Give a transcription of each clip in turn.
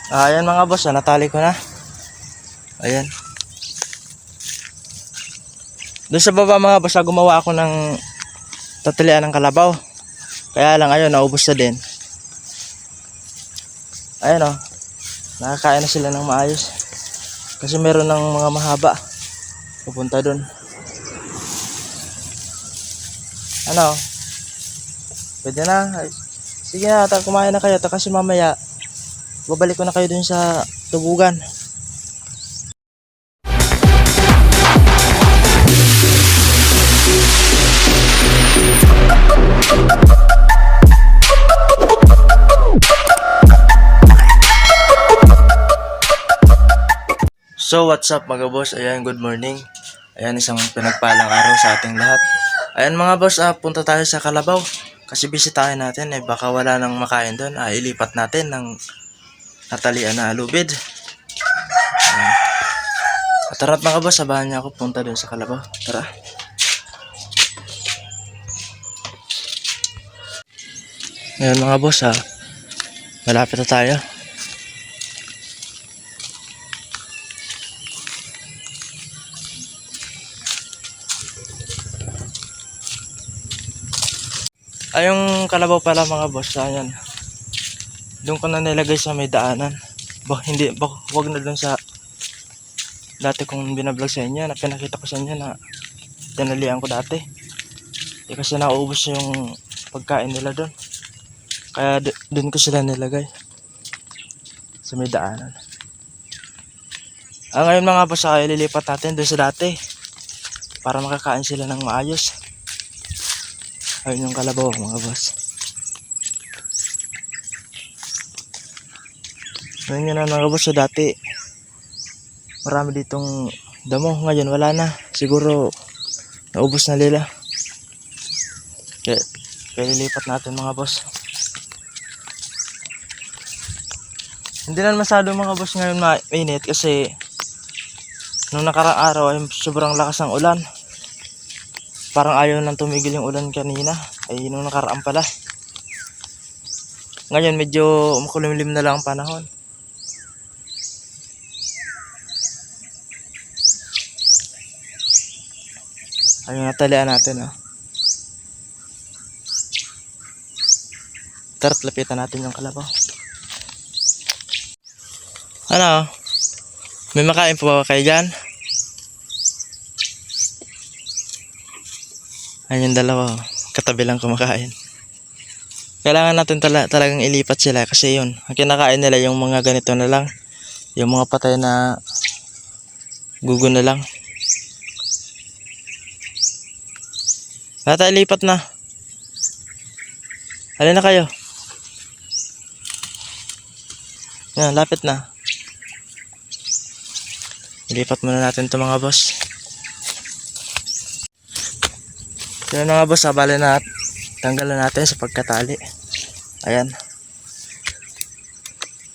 Ayan mga boss, natali ko na. Ayan. Doon sa baba mga boss, gumawa ako ng tatalian ng kalabaw. Kaya lang ayun, naubos na din. Ayan o. Nakakain na sila ng maayos. Kasi meron ng mga mahaba. Pupunta doon. Ano? Pwede na. Ay, sige na, kumain na kayo. Kasi mamaya, babalik ko na kayo dun sa tubugan. So what's up mga boss? Ayan, good morning. Ayan, isang pinagpalang araw sa ating lahat. Ayan mga boss, punta tayo sa Kalabaw. Kasi bisitahin natin, baka wala nang makain doon. Ilipat natin ng natalian na alubid. Ayan. Tara't mga boss, sabahan niya ako punta doon sa Kalabaw. Tara. Ayan mga boss, malapit na tayo. Ay, yung Kalabaw pala mga boss, ayan. Doon ko na nilagay sa may daanan. Wag na doon sa dati kong binablog sa inyo, na pinakita ko sa inyo na tinalian ko dati. Kasi nauubos yung pagkain nila doon. Kaya doon ko sila nilagay sa may daanan. Ngayon mga boss, ililipat natin doon sa dati para makakain sila ng maayos. Ayun yung Kalabaw mga boss. Ngayon nga mga boss, sa dati marami ditong damo. Ngayon wala na. Siguro naubos na nila. Kaya ililipat natin mga boss. Hindi na masyado mga boss ngayon mainit kasi nung nakaraang araw ay sobrang lakas ng ulan. Parang ayaw nang tumigil yung ulan kanina. Ay nung nakaraan pala. Ngayon medyo makulimlim na lang ang panahon. Ayun, natalian natin Tara't lapitan natin yung Kalabaw. Ano? May makain po ba kayo dyan? Ayun yung dalawa, katabi lang kumakain. Kailangan natin talagang ilipat sila kasi yun, ang kinakain nila yung mga ganito na lang. Yung mga patay na gugo na lang. Nata, ilipat na. Halina na kayo. Yan, lapit na. Ilipat muna natin ito mga boss. Yan mga boss, bali na tanggalan natin sa pagkatali. Ayan.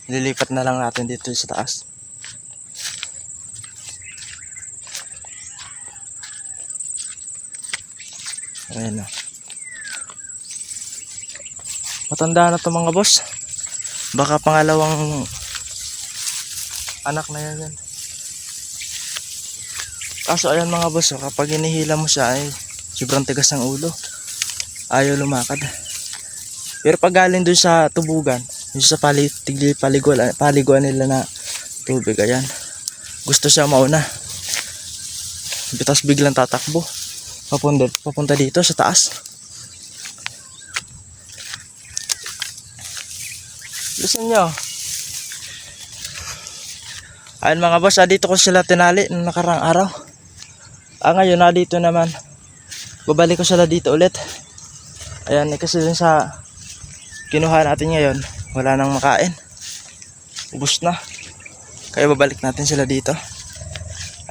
Lilipat na lang natin dito sa taas. Ayan na. Matanda na to mga boss. Baka pangalawang anak na yan. Kaso ayan mga boss, kapag hinihila mo siya ay sobrang tigas ng ulo. Ayaw lumakad. Pero pag galing dun sa tubugan, yung sa paliguan nila na tubig, ayan, gusto siya mauna. Tapos biglang tatakbo papunta dito sa taas. Listen nyo. Ayan mga boss, dito ko sila tinali nung nakarang araw. Ngayon dito naman, babalik ko sila dito ulit. Ayan, kasi dun sa kinuha natin ngayon, wala nang makain. Ubus na. Kaya babalik natin sila dito.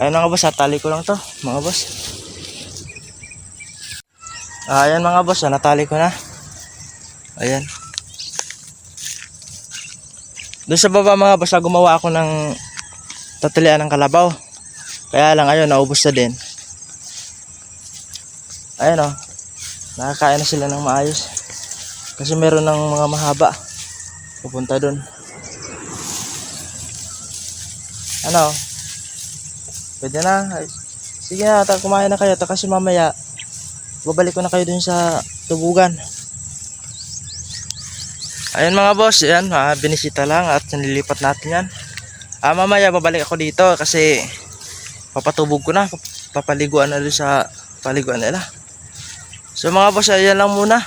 Ayan mga boss, tali ko lang to mga boss. Ayan mga boss, natali ko na. Ayan. Doon sa baba mga boss, gumawa ako ng tatalian ng kalabaw. Kaya lang ayun, naubos na din. Ayan nakakain na sila ng maayos. Kasi meron ng mga mahaba. Pupunta doon. Ano? Pwede na. Ay, sige na, kumain na kayo. Kasi mamaya, babalik ko na kayo dun sa tubugan. Ayun mga boss, yan, binisita lang at nililipat natin yan. Mamaya babalik ako dito kasi papatubog ko na, papaliguan na dun sa paliguan nila. So mga boss, ayan lang muna.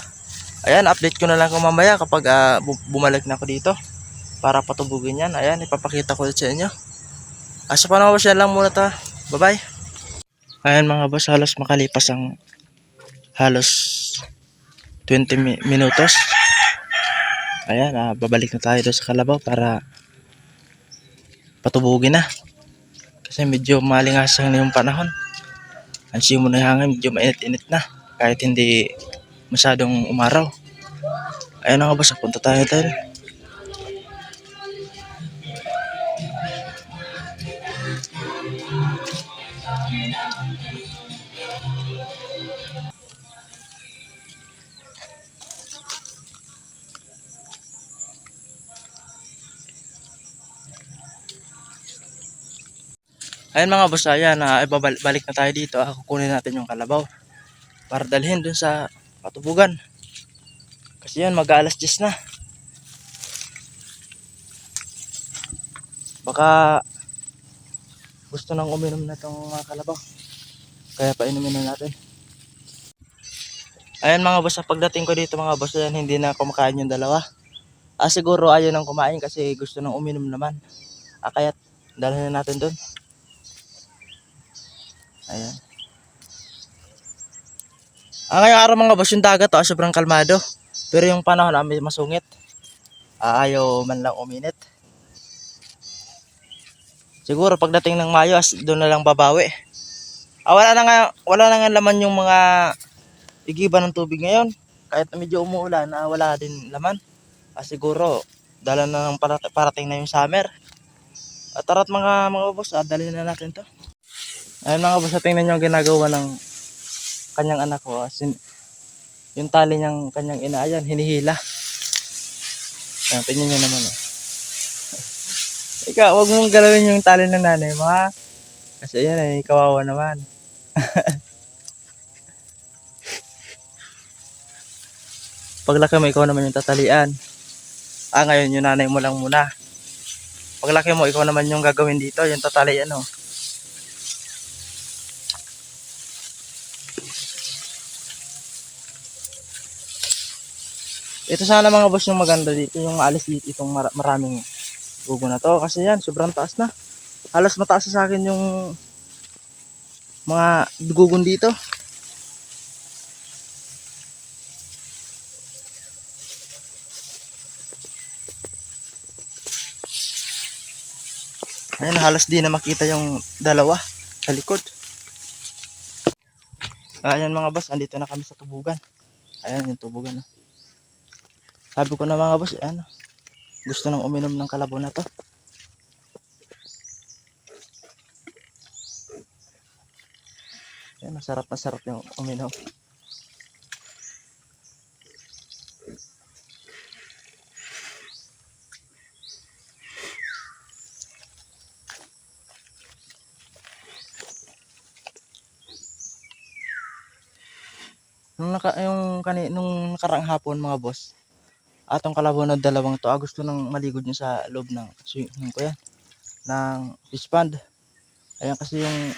Ayan, update ko na lang kung mamaya kapag bumalik na ako dito para patubugin yan. Ayan, ipapakita ko sa inyo. So paano mga boss, yan lang muna ta. Bye bye. Ayan mga boss, halos makalipas ang halos 20 minutos. Ayan, babalik na tayo doon sa kalabaw para patubugin na. Kasi medyo malingasang na yung panahon. Ang simo na hangin, medyo mainit-init na. Kahit hindi masyadong umaraw. Ayan nga boss, punta tayo tayo. Ayan mga boss, ayan, balik na tayo dito. Kukunin natin yung kalabaw para dalhin dun sa patubugan. Kasi yan, mag-aalas 10 na. Baka gusto nang uminom na itong mga kalabaw. Kaya painumin na natin. Ayan mga boss, pagdating ko dito mga boss, ayan, hindi na kumakain yung dalawa. Siguro ayaw nang kumain kasi gusto nang uminom naman. Kaya dalhin na natin dun. Ayan. Ngayong araw mga boss, yung dagat sobrang kalmado. Pero yung panahon may masungit. Ayaw man lang uminit. Siguro pagdating ng Mayo, doon na lang babawi. Wala na nga laman yung mga igiba ng tubig ngayon. Kahit medyo umuulan, wala din laman. Siguro dala na ng parating na yung summer. Tara't mga boss, dalhin na natin to. Ayun mga boss, tingnan nyo ang ginagawa ng kanyang anak ko. Yung tali niyang kanyang ina, ayan, hinihila. Tingnan nyo naman. Ikaw, wag mong galawin yung tali ng nanay mo, ha? Kasi ayan, kawawa naman. Paglaki mo, ikaw naman yung tatalian. Ngayon yung nanay mo lang muna. Paglaki mo, ikaw naman yung gagawin dito, yung tatalian, oh. Ito sana mga boss yung maganda dito, yung maalis dito itong maraming gugo na to. Kasi yan, sobrang taas na. Halos mataas sa akin yung mga gugon dito. Ayan, halos di na makita yung dalawa sa likod. Ayan mga boss, andito na kami sa tubugan. Ayan yung tubugan. Sabi ko na mga boss, ayan, gusto nang uminom ng kalabaw na to. Ayan, masarap yung uminom. Nung nakarang hapon mga boss, atong kalabaw na dalawang to, gusto nang maligod niya sa loob ng swimming ko yan, ng fish pond. Ayan kasi yung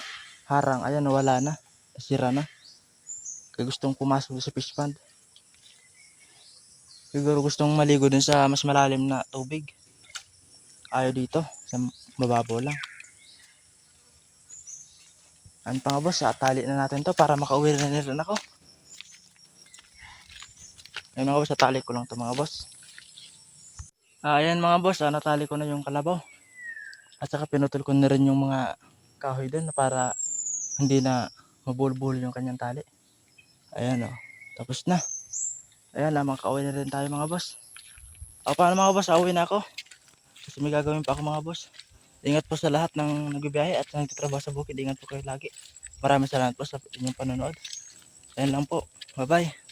harang, ayan, nawala na, sira na. Kaya gustong pumasok sa fish pond. Siguro gustong maligo dun sa mas malalim na tubig. Ayaw dito, sa mababaw lang. Ano pa nga boss, tali na natin to para makauwi na rin ako. Ayun mga boss, natali ko lang to mga boss. Ayan mga boss, natali ko na yung kalabaw. At saka pinutol ko na rin yung mga kahoy dun para hindi na mabulbul yung kanyang tali. Ayan o, tapos na. Ayan, makauwi na rin tayo mga boss. Paano mga boss, auwi na ako. Kasi may gagawin pa ako mga boss. Ingat po sa lahat ng nagbibiyahe at nagtatrabaho sa bukid. Ingat po kayo lagi. Maraming salamat po sa inyong panonood. Ayan lang po. Bye bye.